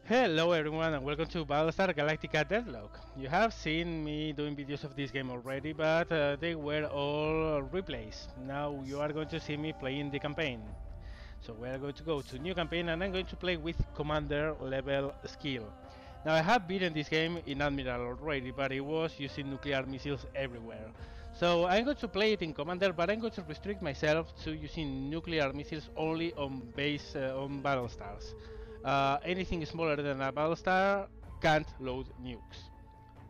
Hello everyone and welcome to Battlestar Galactica Deadlock. You have seen me doing videos of this game already, but they were all replays. Now you are going to see me playing the campaign. So we are going to go to new campaign and I'm going to play with commander level skill. Now I have beaten this game in Admiral already, but it was using nuclear missiles everywhere. So I'm going to play it in commander, but I'm going to restrict myself to using nuclear missiles only on base on battle stars. Anything smaller than a battlestar can't load nukes.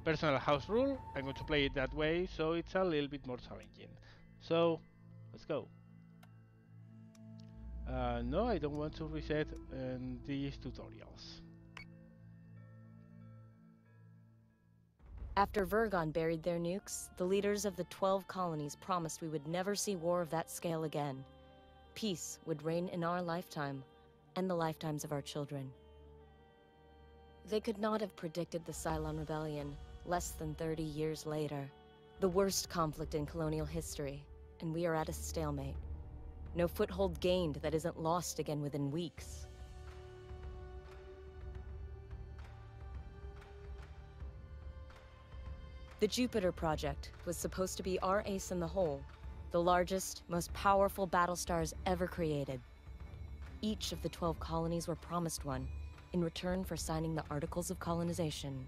Personal house rule, I'm going to play it that way, so it's a little bit more challenging. So, let's go. No, I don't want to reset these tutorials. After Vergon buried their nukes, the leaders of the 12 colonies promised we would never see war of that scale again. Peace would reign in our lifetime, and the lifetimes of our children. They could not have predicted the Cylon Rebellion less than 30 years later. The worst conflict in colonial history, and we are at a stalemate. No foothold gained that isn't lost again within weeks. The Jupiter Project was supposed to be our ace in the hole, the largest, most powerful battlestars ever created. Each of the 12 colonies were promised one, in return for signing the Articles of Colonization.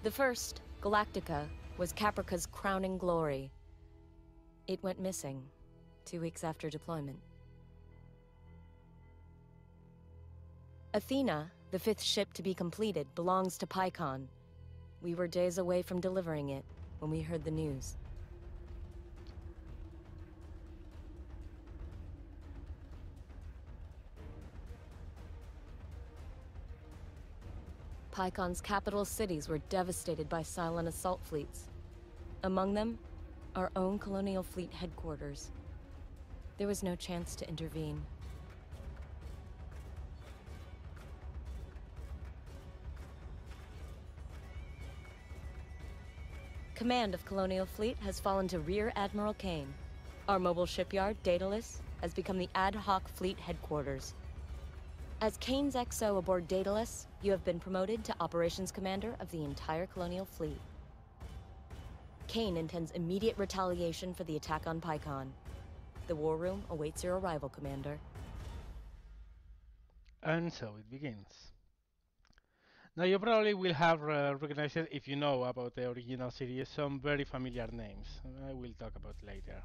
The first, Galactica, was Caprica's crowning glory. It went missing 2 weeks after deployment. Athena, the 5th ship to be completed, belongs to Pycon. We were days away from delivering it when we heard the news. Pycon's capital cities were devastated by Cylon assault fleets. Among them, our own colonial fleet headquarters. There was no chance to intervene. Command of Colonial Fleet has fallen to Rear Admiral Kane. Our mobile shipyard, Daedalus, has become the ad hoc fleet headquarters. As Kane's XO aboard Daedalus, you have been promoted to Operations Commander of the entire Colonial Fleet. Kane intends immediate retaliation for the attack on Pycon. The war room awaits your arrival, Commander. And so it begins. Now you probably will have recognized, if you know about the original series, some very familiar names. I will talk about later.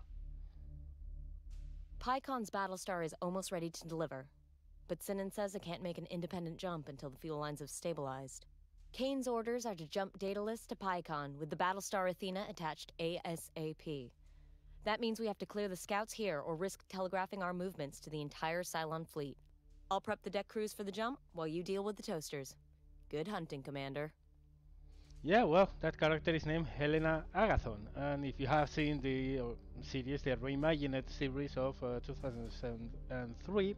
Pycon's Battlestar is almost ready to deliver, but Sinan says it can't make an independent jump until the fuel lines have stabilized. Kane's orders are to jump Daedalus to Pycon with the Battlestar Athena attached ASAP. That means we have to clear the scouts here or risk telegraphing our movements to the entire Cylon fleet. I'll prep the deck crews for the jump while you deal with the toasters. Good hunting, Commander. Yeah, well, that character is named Helena Agathon, and if you have seen the series, the reimagined series of 2003,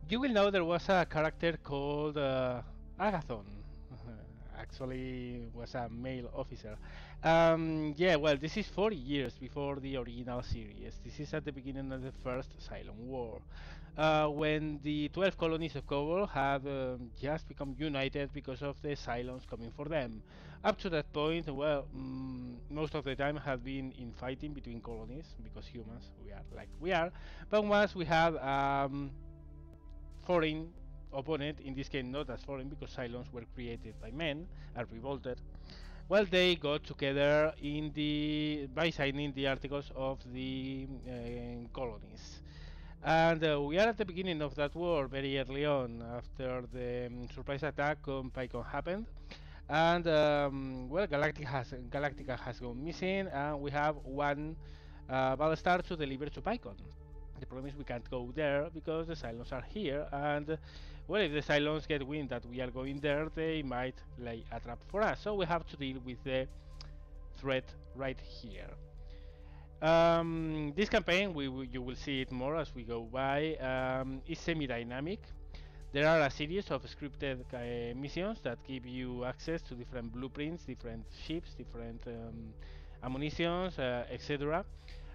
you will know there was a character called Agathon. Actually, was a male officer. Yeah, well, this is 40 years before the original series. This is at the beginning of the first Cylon War, when the 12 colonies of Kobol have just become united because of the Cylons coming for them. Up to that point, well, most of the time have been in fighting between colonies, because humans, we are like we are. But once we have foreign opponent, in this case not as foreign because Cylons were created by men and revolted, well, they got together by signing the articles of the colonies. And we are at the beginning of that war, very early on, after the surprise attack on Pycon happened. And well, Galactica has gone missing, and we have one Battlestar to deliver to Pycon. The problem is we can't go there because the Cylons are here, and well, if the Cylons get wind that we are going there, they might lay a trap for us. So we have to deal with the threat right here. This campaign, you will see it more as we go by, is semi-dynamic. There are a series of scripted missions that give you access to different blueprints, different ships, different ammunitions, etc.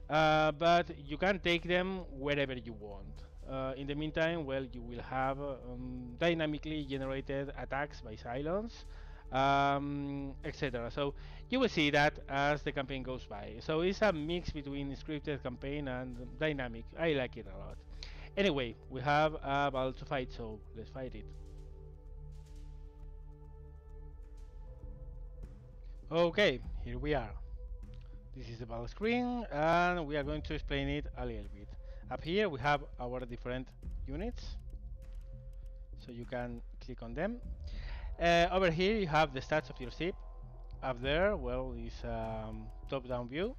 But you can take them wherever you want. In the meantime, well, you will have dynamically generated attacks by Cylons, etc. So you will see that as the campaign goes by. So it's a mix between scripted campaign and dynamic. I like it a lot. Anyway, we have a battle to fight, so let's fight it. Okay, here we are. This is the battle screen, and we are going to explain it a little bit. Up here we have our different units, so you can click on them. Over here you have the stats of your ship. Up there, well, is top-down view,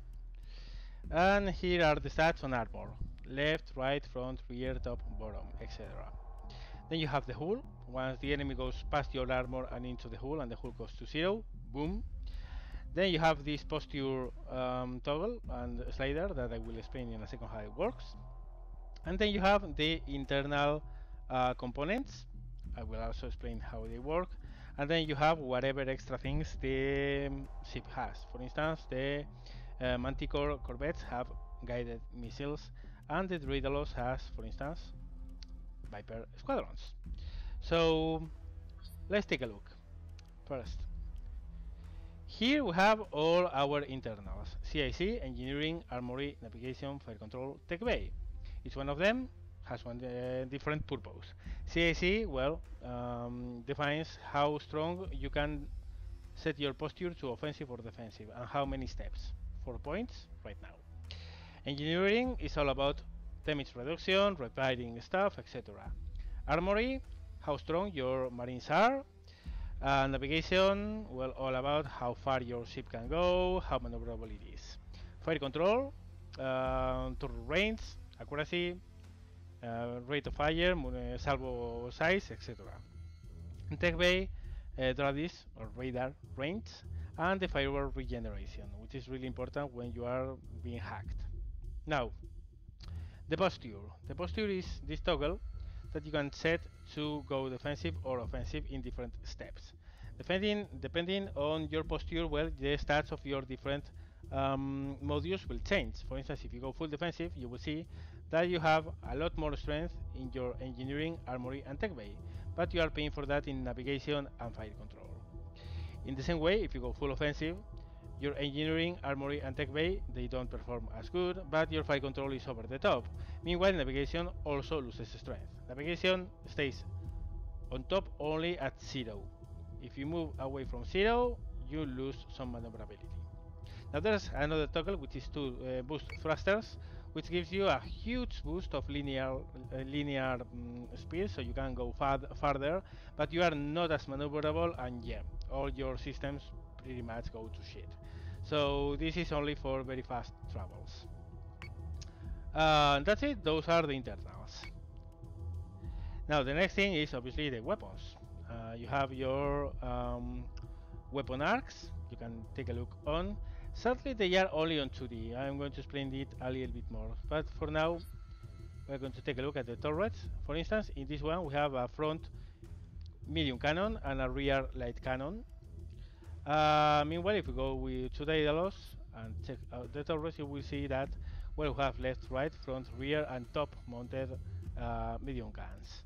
and here are the stats on armor: left, right, front, rear, top, bottom, etc. Then you have the hull. Once the enemy goes past your armor and into the hull, and the hull goes to 0, boom. Then you have this posture toggle and slider that I will explain in a second how it works. And then you have the internal components. I will also explain how they work. And then you have whatever extra things the ship has. For instance, the Manticore corvettes have guided missiles, and the Daedalus has, for instance, Viper squadrons. So let's take a look. First, here we have all our internals: CIC, Engineering, Armory, Navigation, Fire Control, Tech Bay. Each one of them has one different purpose. CIC, well, defines how strong you can set your posture to offensive or defensive, and how many steps. 4 points right now. Engineering is all about damage reduction, repairing stuff, etc. Armory, how strong your marines are. Navigation, well, all about how far your ship can go, how maneuverable it is. Fire control, turret range, accuracy, rate of fire, salvo size, etc. Tech bay, DRADIS or radar range, and the firewall regeneration, which is really important when you are being hacked. Now, the posture. The posture is this toggle that you can set to go defensive or offensive in different steps. Depending on your posture, well, the stats of your different modules will change. For instance, if you go full defensive, you will see that you have a lot more strength in your engineering, armory, and tech bay, but you are paying for that in navigation and fire control. In the same way, if you go full offensive, your engineering, armory, and tech bay, they don't perform as good, but your fire control is over the top. Meanwhile, navigation also loses strength. Navigation stays on top only at 0. If you move away from 0, you lose some maneuverability. Now there's another toggle, which is to boost thrusters, which gives you a huge boost of linear speed, so you can go farther, but you are not as maneuverable, and yeah, all your systems pretty much go to shit. So this is only for very fast travels. That's it. Those are the internals. Now the next thing is obviously the weapons. You have your weapon arcs. You can take a look on. Sadly, they are only on 2D. I'm going to explain it a little bit more, but for now we're going to take a look at the turrets. For instance, in this one we have a front medium cannon and a rear light cannon. Meanwhile, if we go with 2 Daedalus and check out the turrets, you will see that we have left, right, front, rear, and top mounted medium guns.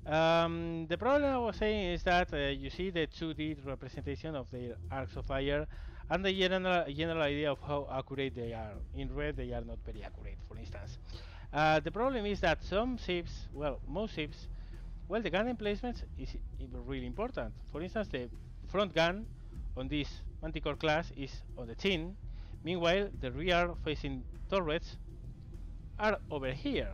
The problem I was saying is that you see the 2D representation of their arcs of fire and the general idea of how accurate they are. In red, they are not very accurate, for instance. The problem is that some ships, well, most ships, well, the gun emplacement is really important. For instance, the front gun on this Manticore class is on the chin. Meanwhile, the rear-facing turrets are over here.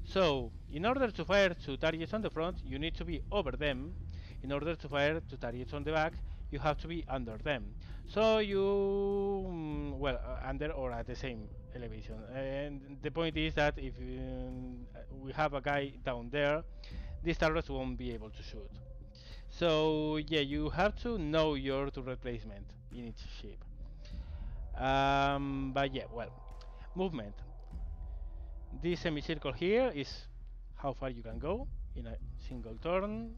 So, in order to fire to targets on the front, you need to be over them. In order to fire to targets on the back, you have to be under them. So you, well, under or at the same elevation. And the point is that if we have a guy down there, these turrets won't be able to shoot. So yeah, you have to know your turret placement in each ship. But yeah, well, movement. This semicircle here is how far you can go in a single turn.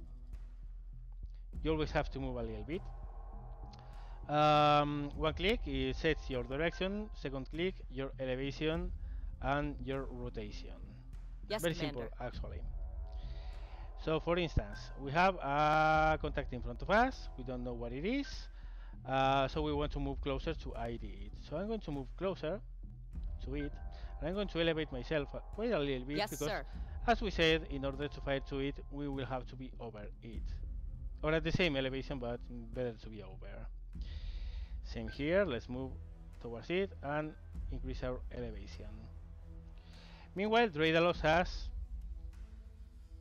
You always have to move a little bit. One click, it sets your direction. Second click, your elevation and your rotation. Yes, Very Commander. simple, actually. So, for instance, we have a contact in front of us. We don't know what it is. So we want to move closer to ID it. So I'm going to move closer to it. And I'm going to elevate myself quite a little bit. Yes, because, sir. as we said, in order to fire to it, we will have to be over it. Or at the same elevation, but better to be over. Same here, let's move towards it and increase our elevation. Meanwhile, Daedalus has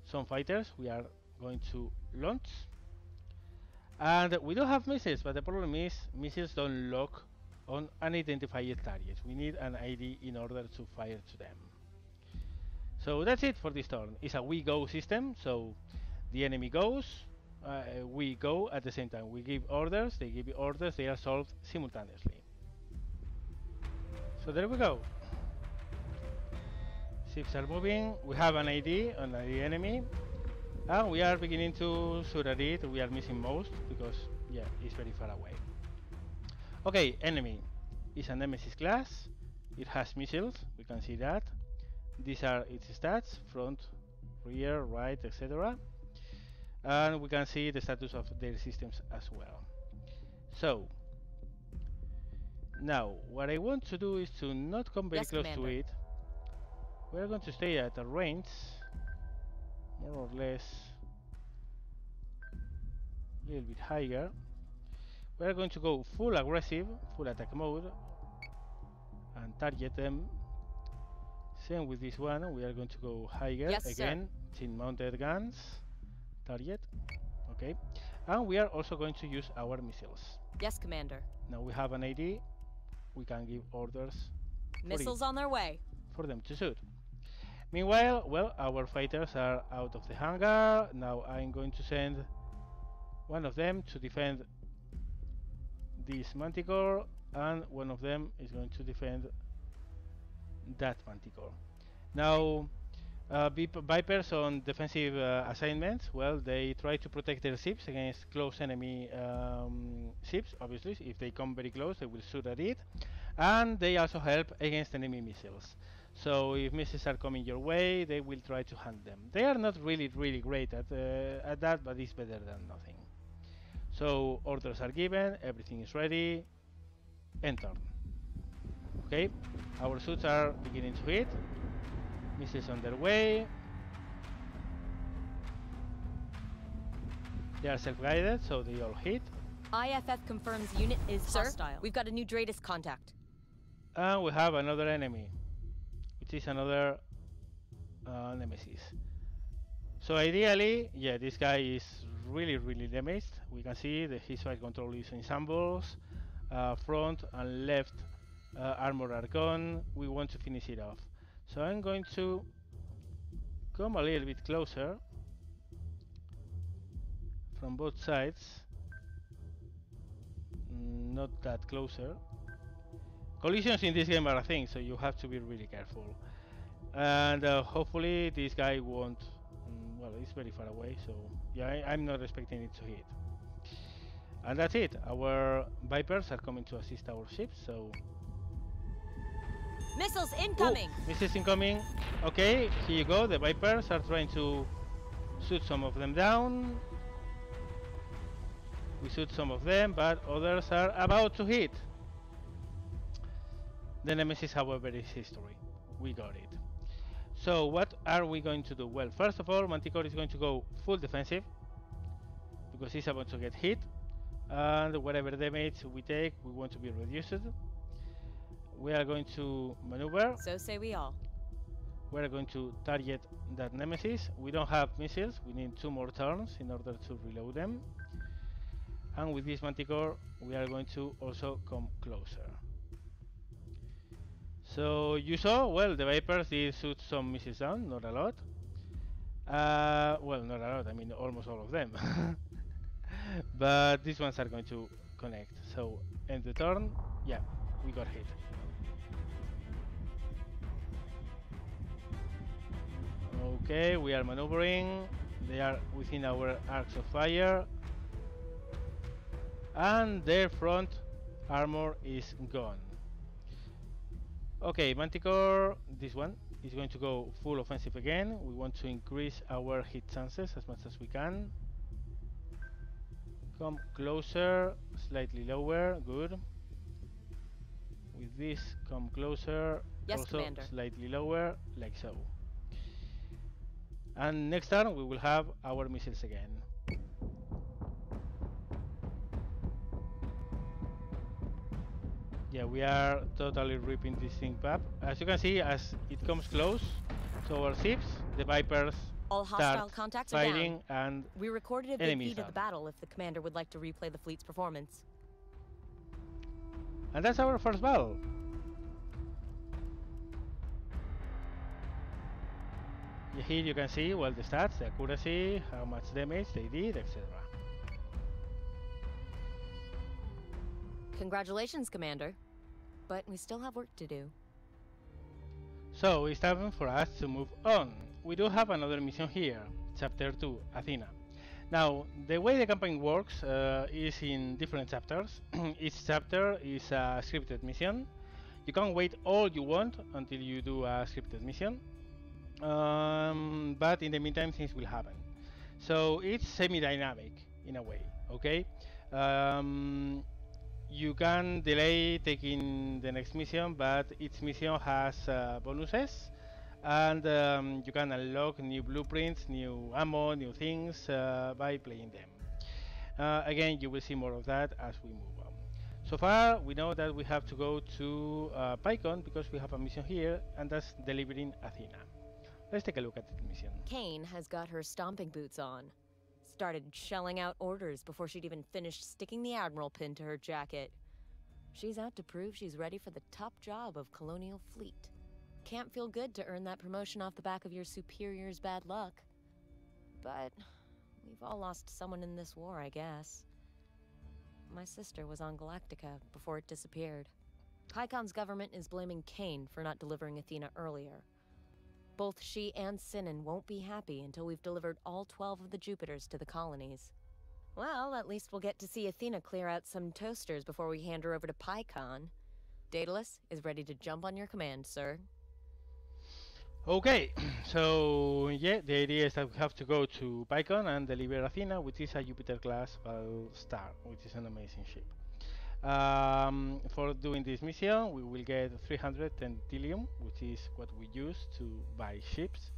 some fighters we are going to launch. And we do have missiles, but the problem is missiles don't lock on unidentified targets. We need an ID in order to fire to them. So that's it for this turn. It's a we go system, so the enemy goes, we go at the same time. We give orders, they give orders, they are solved simultaneously. So there we go. Ships are moving, we have an ID on the enemy, and we are beginning to shoot at it. We are missing most because, yeah, it's very far away. Okay, enemy is a Nemesis class. It has missiles, we can see that. These are its stats, front, rear, right, etc. And we can see the status of their systems as well. So, now, what I want to do is to not come very close to it. We're going to stay at a range, more or less, a little bit higher. We're going to go full aggressive, full attack mode, and target them. Same with this one, we are going to go higher, yes, again, chin-mounted guns, target, okay. And we are also going to use our missiles. Yes, Commander. Now we have an ID, we can give orders Missiles on their way. For them to shoot. Meanwhile, well, our fighters are out of the hangar. Now I'm going to send one of them to defend this manticore, and one of them is going to defend that manticore. Now, Vipers on defensive assignments, well, they try to protect their ships against close enemy ships. Obviously, if they come very close, they will shoot at it, and they also help against enemy missiles. So if missiles are coming your way, they will try to hunt them. They are not really great at that, but it's better than nothing. So orders are given, everything is ready, end turn. Okay, our suits are beginning to hit. Missiles on their way. They are self-guided, so they all hit. IFF confirms unit is hostile. We've got a new Dratus contact. And we have another enemy, which is another Nemesis. So ideally, yeah, this guy is really damaged. We can see that his flight control is in shambles. Front and left armor are gone. We want to finish it off. So I'm going to come a little bit closer from both sides. Not that closer. Collisions in this game are a thing, so you have to be really careful. And hopefully this guy won't. Well, it's very far away, so yeah, I'm not expecting it to hit. And that's it. Our Vipers are coming to assist our ships, so. Missiles incoming! Ooh, missiles incoming. Okay, here you go. The Vipers are trying to shoot some of them down. We shoot some of them, but others are about to hit. The Nemesis, however, is history. We got it. So what are we going to do? Well, first of all, Manticore is going to go full defensive because he's about to get hit, and whatever damage we take, we want to be reduced. We are going to maneuver. So say we all. We are going to target that Nemesis. We don't have missiles. We need 2 more turns in order to reload them. And with this Manticore, we are going to also come closer. So you saw, well, the Vipers did shoot some missiles down, not a lot. Well, not a lot, I mean almost all of them. But these ones are going to connect. So end the turn, yeah, we got hit. Okay, we are maneuvering. They are within our arcs of fire. And their front armor is gone. Okay, Manticore, this one is going to go full offensive again. We want to increase our hit chances as much as we can. Come closer, slightly lower, good. With this, come closer, yes, also Commander. Slightly lower, like so. And next turn we will have our missiles again. Yeah, we are totally ripping this thing up. As you can see, as it comes close to our ships, the Vipers All hostile contacts are fighting down. and We recorded a big enemies feed of the battle if the commander would like to replay the fleet's performance. And that's our first battle. Here you can see well the stats, the accuracy, how much damage they did, etc. Congratulations, Commander. But we still have work to do. So it's time for us to move on. We do have another mission here, Chapter 2, Athena. Now, the way the campaign works is in different chapters. Each chapter is a scripted mission. You can wait all you want until you do a scripted mission. But in the meantime, things will happen. So it's semi-dynamic in a way, okay? You can delay taking the next mission, but each mission has bonuses, and you can unlock new blueprints, new ammo, new things by playing them. Again, you will see more of that as we move on. So far, we know that we have to go to PyCon because we have a mission here, and that's delivering Athena. Let's take a look at the mission. Kane has got her stomping boots on. Started shelling out orders before she'd even finished sticking the Admiral pin to her jacket. She's out to prove she's ready for the top job of Colonial Fleet. Can't feel good to earn that promotion off the back of your superior's bad luck. But we've all lost someone in this war, I guess. My sister was on Galactica before it disappeared. Pycon's government is blaming Kane for not delivering Athena earlier. Both she and Sinan won't be happy until we've delivered all 12 of the Jupiters to the colonies. Well, at least we'll get to see Athena clear out some toasters before we hand her over to Pycon. Daedalus is ready to jump on your command, sir. Okay, so yeah, the idea is that we have to go to Pycon and deliver Athena, which is a Jupiter-class Battlestar, which is an amazing ship. For doing this mission, we will get 300 Tentilium, which is what we use to buy ships,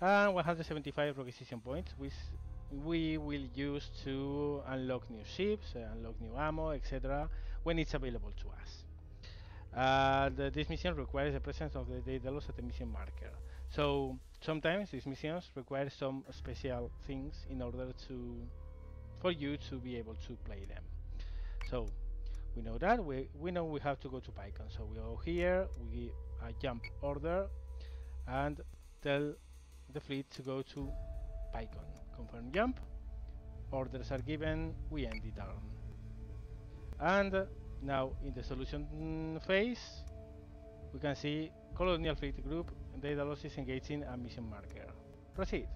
and 175 acquisition points, which we will use to unlock new ships, unlock new ammo, etc., when it's available to us. This mission requires the presence of the Daedalus at the mission marker. So sometimes these missions require some special things in order for you to be able to play them. So we know that we know we have to go to Pycon. So we go here, we give a jump order, and tell the fleet to go to Pycon. Confirm jump. Orders are given. We end the turn. And now in the solution phase, we can see Colonial Fleet Group Daedalus is engaging a mission marker. Proceed.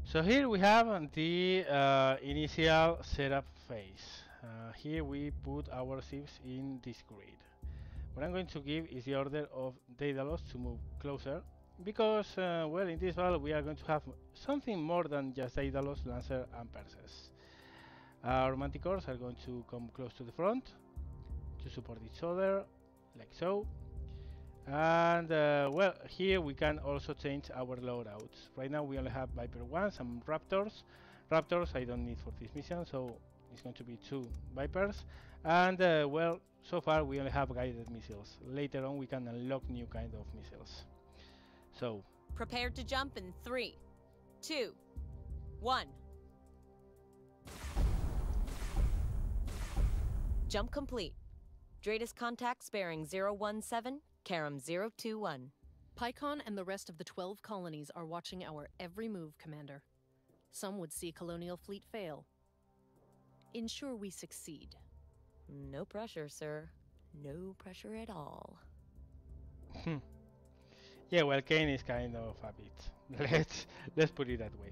So here we have the initial setup phase. Here we put our ships in this grid. What I'm going to give is the order of Daedalus to move closer, because well, in this battle we are going to have something more than just Daedalus, Lancer and Perses. Our Manticores are going to come close to the front to support each other, like so. And well, here we can also change our loadouts. Right now we only have Viper-1, some Raptors. Raptors I don't need for this mission, so it's going to be 2 Vipers. And well, so far we only have guided missiles. Later on we can unlock new kind of missiles. So Prepared to jump in 3, 2, 1. Jump complete. Dratus contacts bearing 017, Karam 021. Pycon and the rest of the 12 colonies are watching our every move, Commander. Some would see Colonial Fleet fail. Ensure we succeed. No pressure, sir. No pressure at all. Yeah, well, Kane is kind of a bit. Let's put it that way.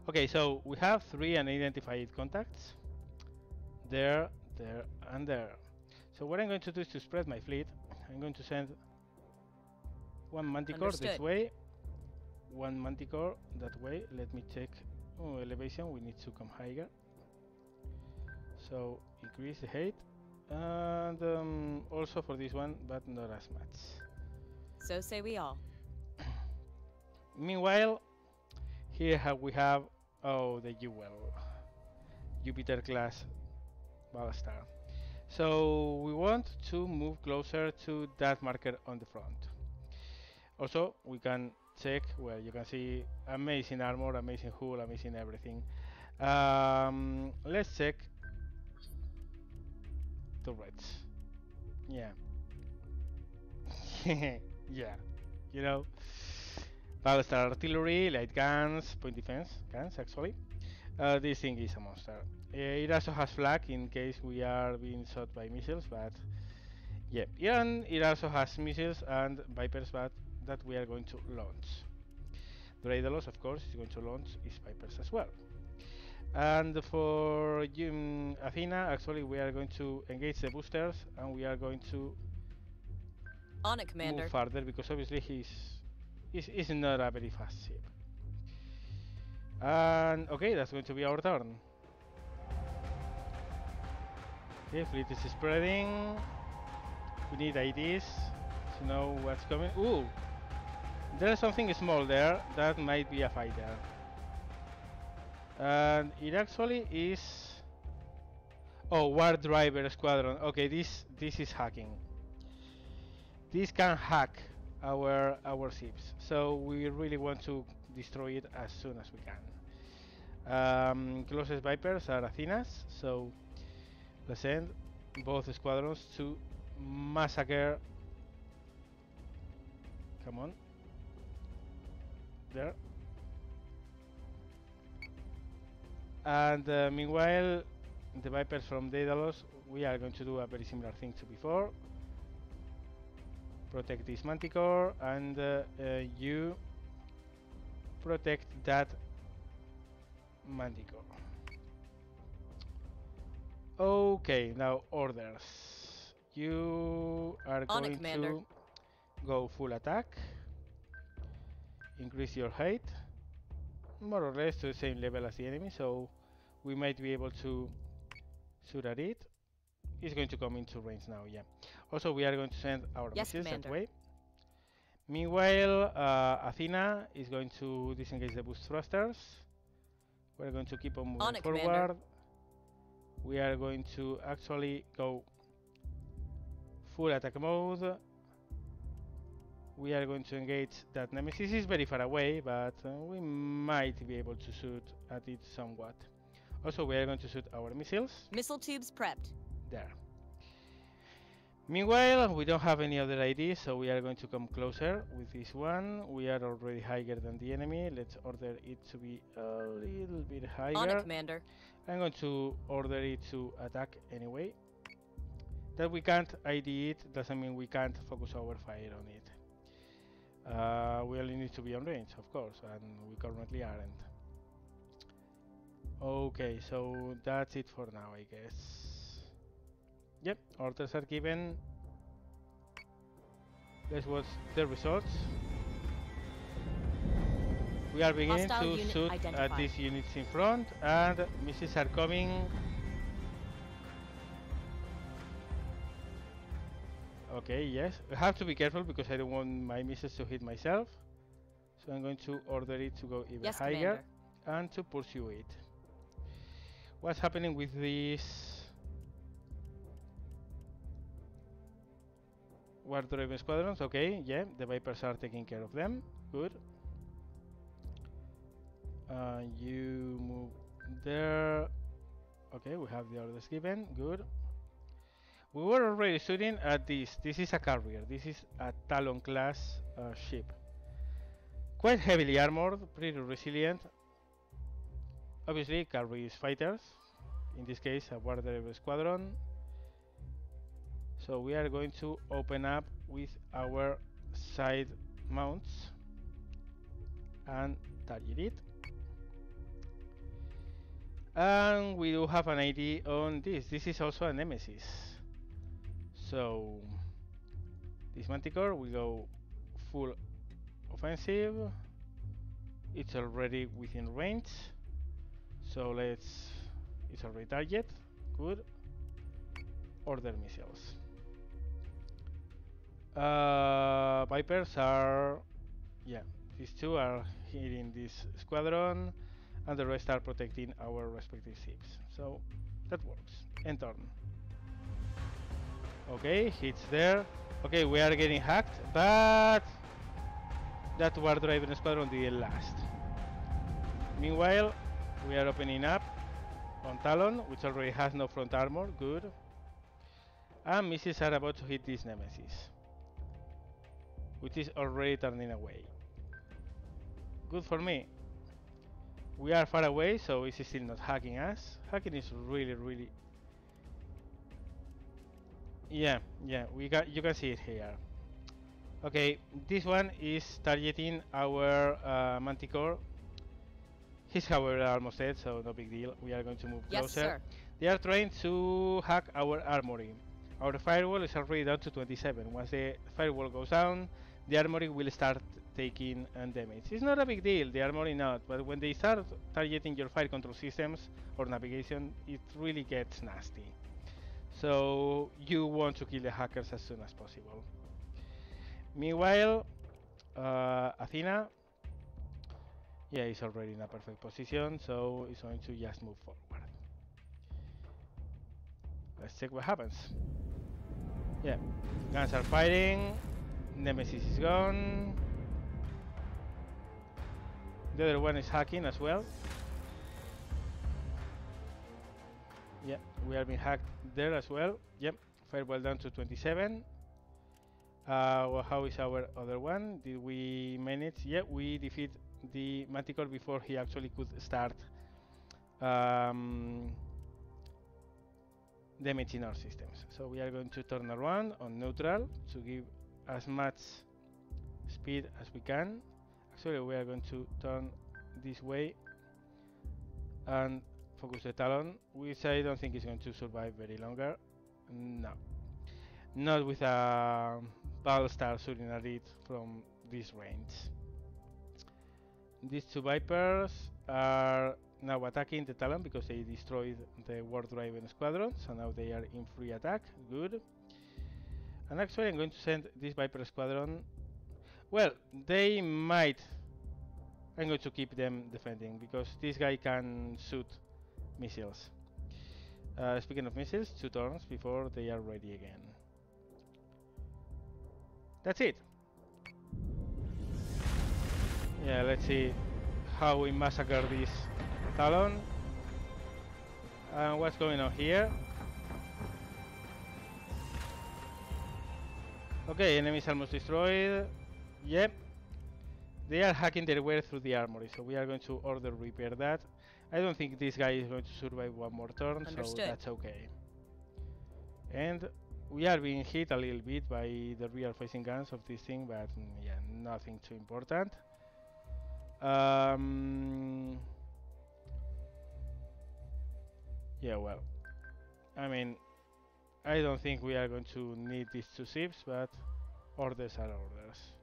Okay, so we have 3 unidentified contacts. There, there, and there. So what I'm going to do is to spread my fleet. I'm going to send 1 Manticore this way, 1 Manticore that way. Let me check elevation. We need to come higher. So increase the height, and also for this one, but not as much. So say we all. Meanwhile, here we have the Jupiter class Battlestar. So we want to move closer to that marker on the front. Also, we can check. Well, you can see amazing armor, amazing hull, amazing everything. Let's check turrets. Yeah. Yeah. You know, Battlestar artillery, light guns, point defense guns actually. This thing is a monster. It also has flag in case we are being shot by missiles, but yeah. And it also has missiles and Vipers, but that we are going to launch. Daedalus, of course, is going to launch its Vipers as well. And for Athena, actually, we are going to engage the boosters, and we are going to On it, Commander. move further because obviously he's not a very fast ship. And okay, that's going to be our turn. Okay, fleet is spreading. We need IDs to know what's coming. Ooh, there's something small there that might be a fighter. And it actually is. Oh, War Driver Squadron. Okay, this is hacking. This can hack our ships, so we really want to destroy it as soon as we can. Closest Vipers are Athena's, so let's send both squadrons to massacre. Come on. There. And meanwhile, the Vipers from Daedalus, we are going to do a very similar thing to before. Protect this Manticore, and you protect that Manticore. Okay, now orders. You are On it, going Commander. to go full attack. Increase your height, more or less to the same level as the enemy, so we might be able to shoot at it. It's going to come into range now, yeah. Also, we are going to send our missiles that way. Meanwhile, Athena is going to disengage the boost thrusters. We're going to keep on moving forward. Commander. We are going to actually go full attack mode. We are going to engage that Nemesis. It's very far away, but we might be able to shoot at it somewhat. Also, we are going to shoot our missiles. Missile tubes prepped. There. Meanwhile, we don't have any other ID, so we are going to come closer with this one. We are already higher than the enemy. Let's order it to be a little bit higher. On it, Commander. I'm going to order it to attack anyway. That we can't ID it doesn't mean we can't focus our fire on it. We only need to be on range, of course, and we currently aren't. Okay, so that's it for now, I guess. Yep, orders are given. Let's watch the results. We are beginning to shoot at these units in front, and missiles are coming. Okay, yes. I have to be careful because I don't want my missiles to hit myself. So I'm going to order it to go even higher, Commander, and to pursue it. What's happening with this war-driven squadrons? Okay, yeah, the Vipers are taking care of them. Good. You move there. Okay, we have the orders given. Good. We were already shooting at this. This is a carrier. This is a Talon class ship. Quite heavily armored, pretty resilient. Obviously carries fighters, in this case a War Drive Squadron. So we are going to open up with our side mounts and target it. And we do have an ID on this. This is also a Nemesis. So this Manticore will go full offensive. It's already within range. So it's already target. Good. Order missiles. Vipers are, yeah, these two are hitting this squadron, and the rest are protecting our respective ships. So that works. End turn. Okay, hits there. Okay, we are getting hacked, but that War Driven squadron didn't last. Meanwhile, we are opening up on Talon, which already has no front armor. Good. And missiles are about to hit this Nemesis, which is already turning away. Good for me. We are far away, so it's still not hacking us. Hacking is really... Yeah, you can see it here. Okay, this one is targeting our Manticore. He's however almost dead, so no big deal. We are going to move closer. Yes, sir. They are trying to hack our armory. Our firewall is already down to 27. Once the firewall goes down, the armory will start taking damage. It's not a big deal, the armory not, but when they start targeting your fire control systems or navigation, it really gets nasty. So you want to kill the hackers as soon as possible. Meanwhile, Athena, yeah, is already in a perfect position, so it's going to just move forward. Let's check what happens. Yeah, guns are firing, Nemesis is gone. The other one is hacking as well. Yeah, we are being hacked there as well. Yep, firewall down to 27. Well, how is our other one? Did we manage? Yeah, we defeat the Manticore before he actually could start damaging our systems. So we are going to turn around on neutral to give as much speed as we can. Actually, we are going to turn this way and focus the Talon, which I don't think is going to survive very longer. No, not with a Battlestar shooting at it from this range. These two Vipers are now attacking the Talon because they destroyed the War Driven squadron, so now they are in free attack. Good. And actually I'm going to send this Viper squadron. Well, they might. I'm going to keep them defending because this guy can shoot missiles. Speaking of missiles, 2 turns before they are ready again. That's it. Yeah, let's see how we massacre this Talon. What's going on here? Okay, enemies almost destroyed. Yep. They are hacking their way through the armory, so we are going to order repair that. I don't think this guy is going to survive one more turn, so that's okay. And we are being hit a little bit by the rear facing guns of this thing, but yeah, nothing too important. Yeah, well, I mean, I don't think we are going to need these 2 ships, but orders are orders.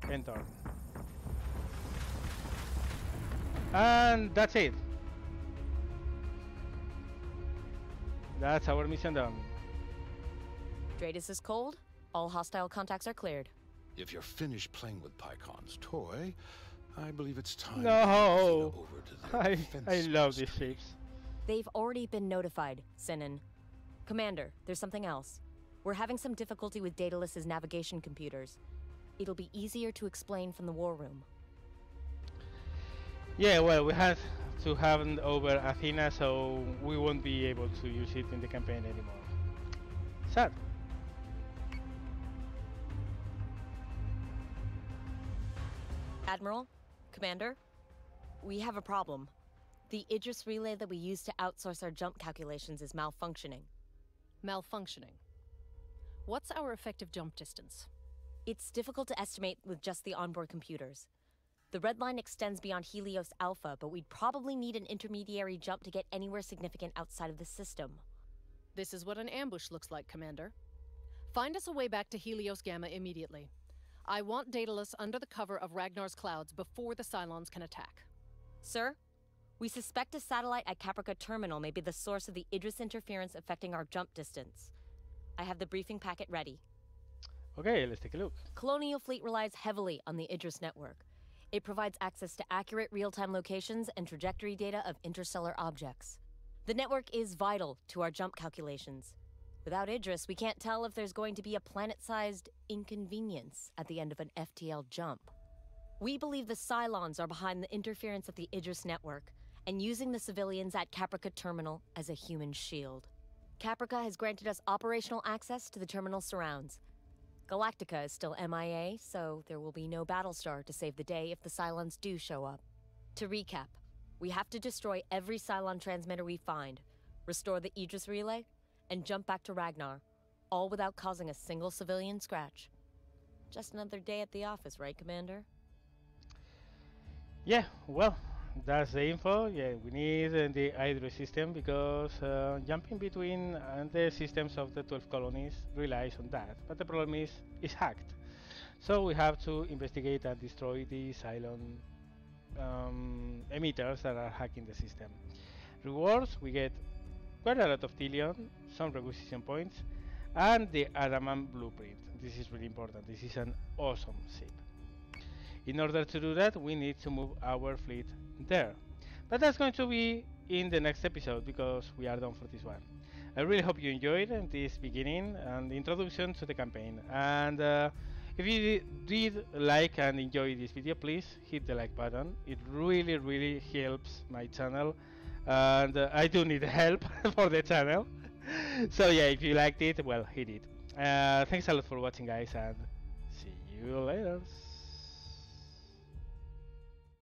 End turn. And that's it. That's our mission done. Dratus is cold. All hostile contacts are cleared. If you're finished playing with Pycon's toy, I believe it's time No, to hand Athena over to their I defense love these ministry. ships. They've already been notified, Sinan. Commander, there's something else. We're having some difficulty with Daedalus's navigation computers. It'll be easier to explain from the war room. Yeah, well, we had to hand over Athena, so we won't be able to use it in the campaign anymore. Sad. Admiral, Commander, we have a problem. The Idris relay that we use to outsource our jump calculations is malfunctioning. Malfunctioning. What's our effective jump distance? It's difficult to estimate with just the onboard computers. The red line extends beyond Helios Alpha, but we'd probably need an intermediary jump to get anywhere significant outside of the system. This is what an ambush looks like, Commander. Find us a way back to Helios Gamma immediately. I want Daedalus under the cover of Ragnar's clouds before the Cylons can attack. Sir, we suspect a satellite at Caprica Terminal may be the source of the Idris interference affecting our jump distance. I have the briefing packet ready. Okay, let's take a look. Colonial Fleet relies heavily on the Idris network. It provides access to accurate real-time locations and trajectory data of interstellar objects. The network is vital to our jump calculations. Without Idris, we can't tell if there's going to be a planet-sized inconvenience at the end of an FTL jump. We believe the Cylons are behind the interference of the Idris network and using the civilians at Caprica Terminal as a human shield. Caprica has granted us operational access to the terminal surrounds. Galactica is still MIA, so there will be no Battlestar to save the day if the Cylons do show up. To recap, we have to destroy every Cylon transmitter we find, restore the Idris relay, and jump back to Ragnar, all without causing a single civilian scratch. Just another day at the office, right, Commander? Yeah, well, that's the info. Yeah, we need the Idris system because jumping between the systems of the 12 colonies relies on that. But the problem is, it's hacked. So we have to investigate and destroy the Cylon emitters that are hacking the system. Rewards, we get quite a lot of Tilion, some requisition points, and the Adamant blueprint. This is really important. This is an awesome ship. In order to do that, we need to move our fleet there. But that's going to be in the next episode because we are done for this one. I really hope you enjoyed this beginning and introduction to the campaign. And if you did like and enjoy this video, please hit the like button. It really helps my channel. And I do need help for the channel. So yeah, if you liked it, well, hit it. Thanks a lot for watching, guys, and see you later.